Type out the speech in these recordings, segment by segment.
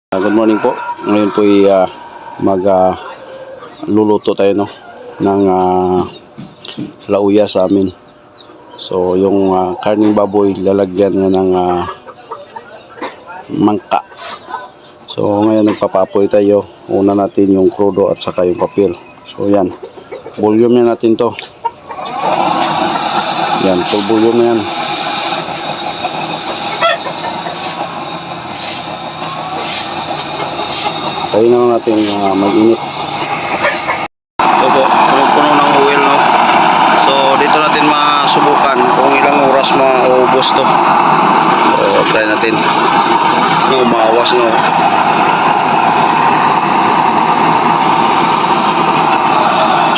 Good morning po. Ngayon po ay luluto tayo ng lauya sa amin. So yung karning baboy lalagyan na ng mangka. So ngayon nagpapapoy tayo. Una natin yung krudo at saka yung papel. So yan. Volume na natin to. Yan, full volume na yan. Tayo na natin mag-init. Ito po, puno ng oil So dito natin masubukan kung ilang oras maubos to. So try natin. Umawas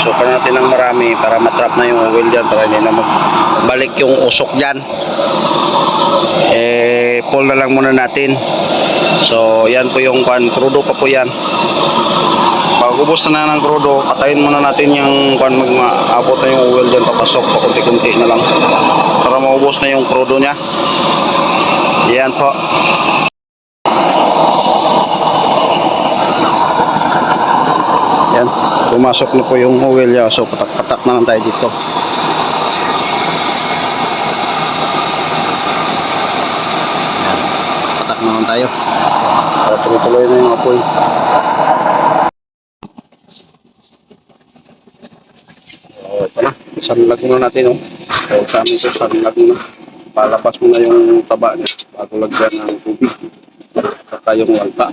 Sukan natin ng marami para matrap na yung oil dyan, para hindi na magbalik yung usok dyan. Pull na lang muna natin. So yan po yung krudo pa po yan. Pag ubos na ng krudo, patayin muna natin yung mag-abot na yung oil dyan, papasok pa kunti-kunti na lang para maubos na yung krudo nya. Yan po. Yan, pumasok na po yung oil nya. So patak-patak na lang tayo dito. Yan, patak na lang tayo para tuloy-tuloy na yung apoy. Sanlag muna natin So sa amin ito, sanlag muna. Palabas muna yung taba niya bago lagyan ng tubig. Saka yung walta.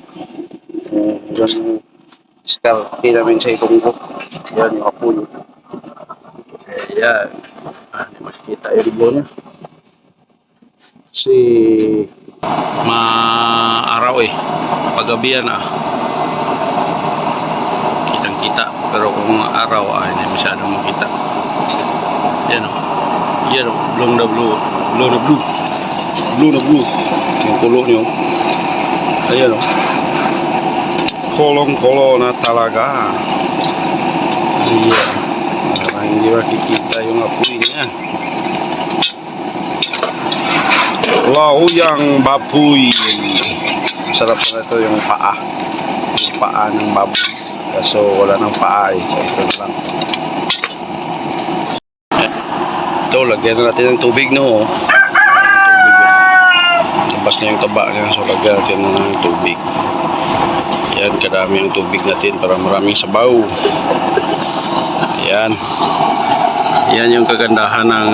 Yan yung starte namin sa itunggo. Yan yung apoy. Yan. Hindi makikita yung ribo niya. Kasi maaraw pag-gabi yan kitang-kita. Pero kung araw hindi masyadong makita. Yan yan blue na blue yung kulo nyo. Ayan kolong-kolo na talaga. Ayan, parang hindi makikita yung apoy niya. Lauyang baboy. Sarap na ito yung paa ng baboy, kaso wala ng paa so ito na lang. Ito, lagyan na natin ng tubig labas na yung taba niya, so lagyan natin ng tubig. Yan, kadami yung tubig natin para maraming sabaw. Yan yung kagandahan ng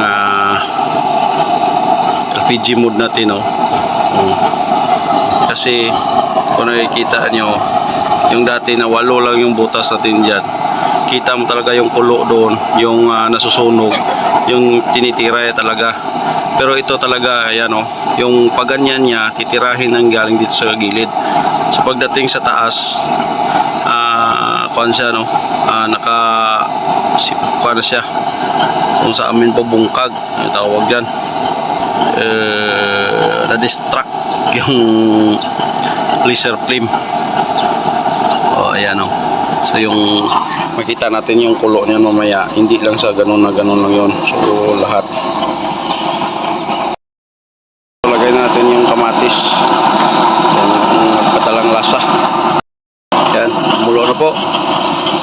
LPG mode natin kasi kung nakikita nyo yung dati na 8 lang yung butas natin dyan, kita mo talaga yung kulo doon, yung nasusunog, yung tinitira talaga. Pero ito talaga yung paganyan niya titirahin ng galing dito sa gilid. So pagdating sa taas siya kuan siya kung sa amin po bungkag yung tawag dyan, na-distract yung laser flame. Ayan so yung makita natin yung kulo niya mamaya, hindi lang sa ganun na ganun lang yun. So lahat lagay natin yung kamatis, yan yung nagpatalang lasa. Yan, mulo na po.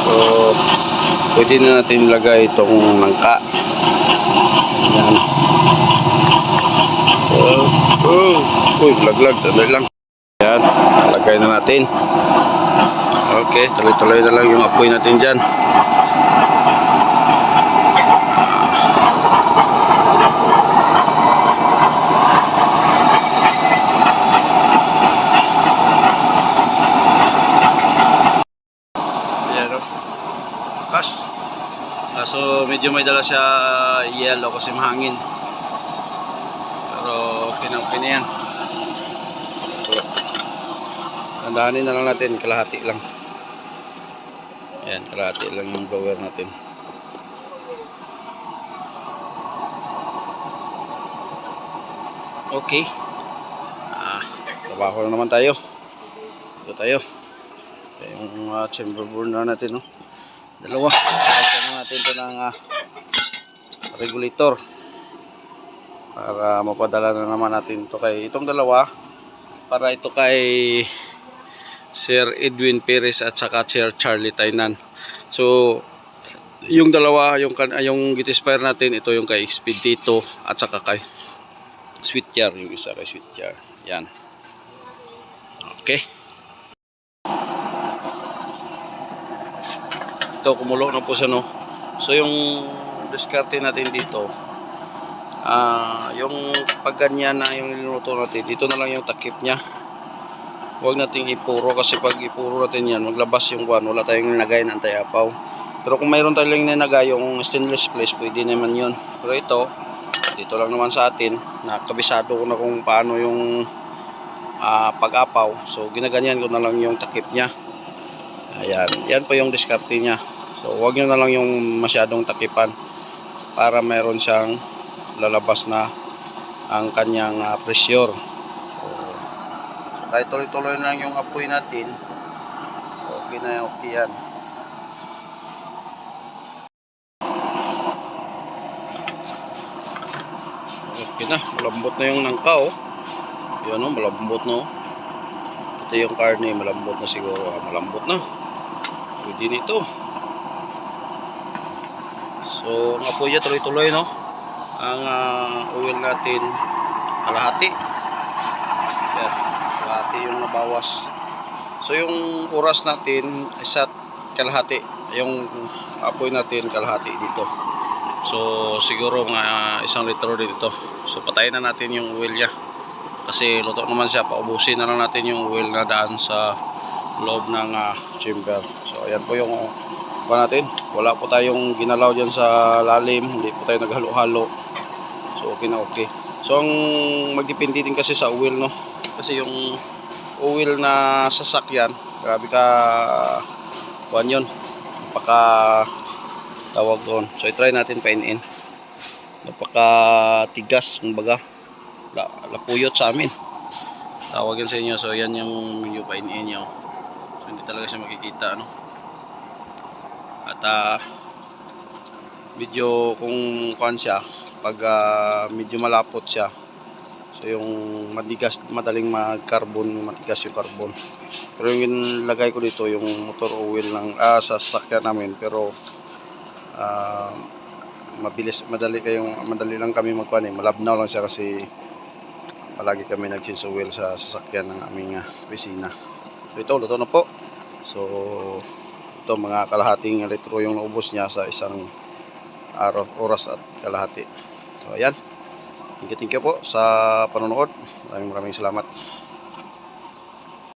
So pwede na natin ilagay itong nangka. Yan. Laglag, tanda lang. Yan, lagay na natin. Okay, tuloy-tuloy na lang yung apoy natin dyan. Ayan kaso medyo may dala siya yellow kasi mahangin. Pero okay na yan. So, tandaanin na lang natin, kalahati lang. Ayan, kalahati lang yung blower natin. Okay. Trabaho na naman tayo. Ito tayo. Ito yung chamber burner natin dalawa. Lagyan natin ito ng regulator para mapadala na naman natin ito kay itong dalawa, para ito kay Sir Edwin Perez at saka Sir Charlie Tainan. So yung dalawa, yung Gitispire natin, ito yung kay Expedito at saka kay Sweetjar, yung isa kay Sweetjar. Yan. Okay. Ito, kumulo na po siya, no. So yung diskarte natin dito, yung pag ganyan na yung niluto natin, dito na lang yung takip niya. Huwag nating ipuro, kasi pag ipuro natin yan, maglabas yung kuwan, wala tayong nilagay ng anti-apaw. Pero kung mayroon tayong nilagay yung stainless plate, pwede naman yun. Pero ito, dito lang naman sa atin, nakabisado ko na kung paano yung pag-apaw. So ginaganyan ko na lang yung takip niya. Ayan, yan po yung diskarte niya. So huwag nyo na lang yung masyadong takipan para mayroon siyang lalabas na ang kanyang pressure. Kahit tuloy-tuloy lang yung apoy natin, okay na, okay yan. Okay na, malambot na yung nangka, oh. Yan, oh, malambot na, oh. Ito yung karne, malambot na siguro. Malambot na. Pwede nito. So ang apoy niya tuloy-tuloy, no. Ang oil natin kalahati. Yan, kalahati yung nabawas. So yung oras natin isa't kalahati, yung apoy natin kalahati dito. So siguro mga 1 litro dito. So patayin na natin yung oil niya, kasi luto naman siya. Paubusin na lang natin yung oil na daan sa loob ng chamber. So ayan po yung natin. Wala po tayong ginalaw dyan sa lalim, hindi po tayo naghalo-halo. So okay na, okay. So ang magdepende din kasi sa oil, no, kasi yung oil na sasakyan, grabe ka kuan yun, napaka tawag doon. So i-try natin painin. Napaka tigas, kumbaga lapuyot sa amin, tawagin sa inyo. So yan yung medyo painin nyo. So hindi talaga siya makikita, ano. At medyo kung kuan siya, pag medyo malapot siya, so yung matigas, madaling mag-carbon, matigas yung carbon. Pero yung lagay ko dito yung motor oil ng sa sasakyan namin. Pero madali lang kami magkuan, malabnaw lang siya, kasi palagi kami nag-change oil sa sasakyan ng aming opisina. So ito, luto na po. So ito, mga kalahating litro yung naubos niya sa isang oras at kalahati. So ayan, thank you po sa panonood. Maraming salamat.